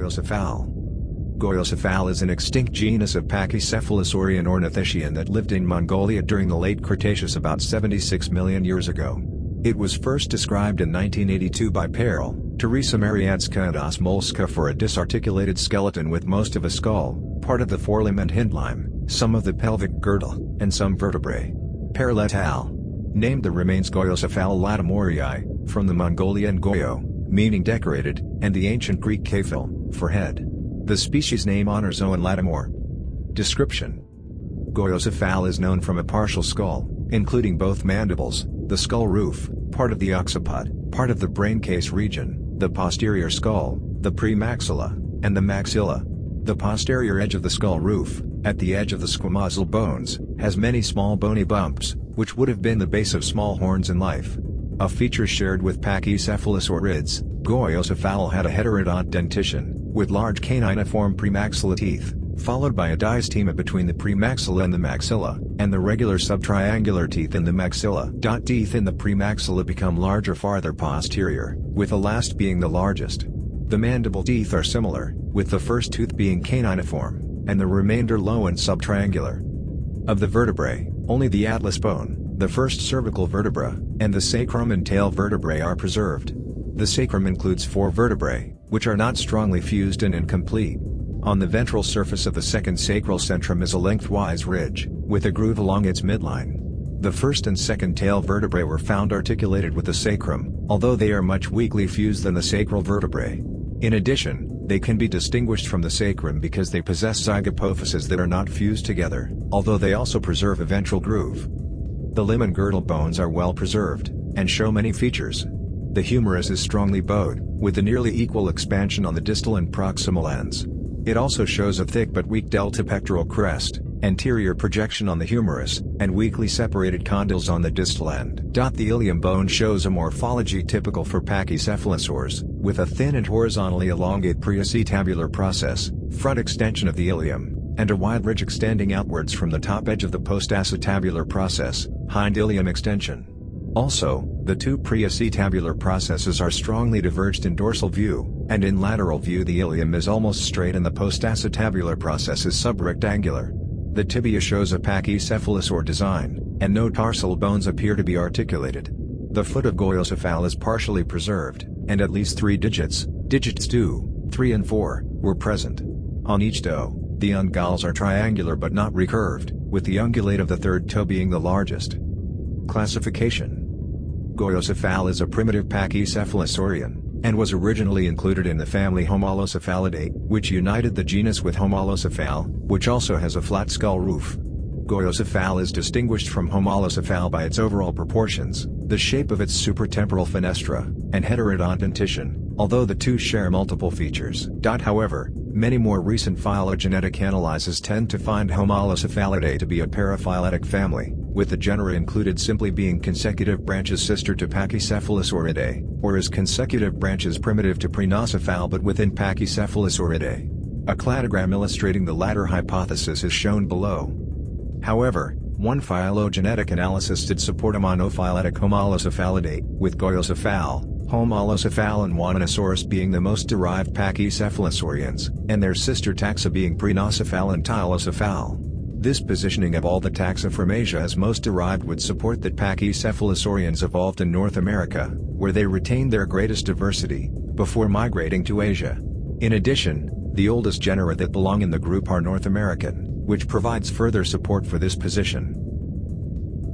Goyocephale. Goyocephale is an extinct genus of pachycephalosaurian ornithischian that lived in Mongolia during the Late Cretaceous about 76 million years ago. It was first described in 1982 by Perle, Teresa Maryańska and Osmólska for a disarticulated skeleton with most of a skull, part of the forelimb and hindlimb, some of the pelvic girdle, and some vertebrae. Perle et al. Named the remains Goyocephale lattimorei, from the Mongolian goyo, meaning decorated, and the ancient Greek kephale, for head. The species name honors Owen Lattimore. Description: Goyocephale is known from a partial skull, including both mandibles, the skull roof, part of the occiput, part of the brain case region, the posterior skull, the premaxilla, and the maxilla. The posterior edge of the skull roof, at the edge of the squamosal bones, has many small bony bumps, which would have been the base of small horns in life. A feature shared with pachycephalosaurids, Goyocephale had a heterodont dentition, with large caniniform premaxilla teeth, followed by a diastema between the premaxilla and the maxilla, and the regular subtriangular teeth in the maxilla. Teeth in the premaxilla become larger farther posterior, with the last being the largest. The mandible teeth are similar, with the first tooth being caniniform, and the remainder low and subtriangular. Of the vertebrae, only the atlas bone, the first cervical vertebra, and the sacrum and tail vertebrae are preserved. The sacrum includes 4 vertebrae, which are not strongly fused and incomplete. On the ventral surface of the second sacral centrum is a lengthwise ridge, with a groove along its midline. The first and second tail vertebrae were found articulated with the sacrum, although they are much weakly fused than the sacral vertebrae. In addition, they can be distinguished from the sacrum because they possess zygapophyses that are not fused together, although they also preserve a ventral groove. The limb and girdle bones are well preserved, and show many features. The humerus is strongly bowed, with a nearly equal expansion on the distal and proximal ends. It also shows a thick but weak delta pectoral crest, anterior projection on the humerus, and weakly separated condyles on the distal end. The ilium bone shows a morphology typical for pachycephalosaurs, with a thin and horizontally elongate preacetabular process, front extension of the ilium, and a wide ridge extending outwards from the top edge of the postacetabular process, hind ilium extension. Also, the two preacetabular processes are strongly diverged in dorsal view, and in lateral view the ilium is almost straight and the postacetabular process is subrectangular. The tibia shows a pachycephalosaur design, and no tarsal bones appear to be articulated. The foot of Goyocephale is partially preserved, and at least 3 digits, digits 2, 3 and 4, were present. On each toe, the ungulals are triangular but not recurved, with the ungulate of the third toe being the largest. Classification: Goyocephale is a primitive pachycephalosaurian, and was originally included in the family Homalocephalidae, which united the genus with Homalocephale, which also has a flat skull roof. Goyocephale is distinguished from Homalocephale by its overall proportions, the shape of its supratemporal fenestra, and heterodont dentition, although the two share multiple features. However, many more recent phylogenetic analyses tend to find Homalocephalidae to be a paraphyletic family, with the genera included simply being consecutive branches sister to Pachycephalosauridae, or as consecutive branches primitive to Prenocephale but within Pachycephalosauridae. A cladogram illustrating the latter hypothesis is shown below. However, one phylogenetic analysis did support a monophyletic Homalocephalidae, with Goyocephale, Homalocephale and Wananosaurus being the most derived pachycephalosaurians, and their sister taxa being Prenocephale and Tylocephale. This positioning of all the taxa from Asia as most derived would support that pachycephalosaurians evolved in North America, where they retained their greatest diversity, before migrating to Asia. In addition, the oldest genera that belong in the group are North American, which provides further support for this position.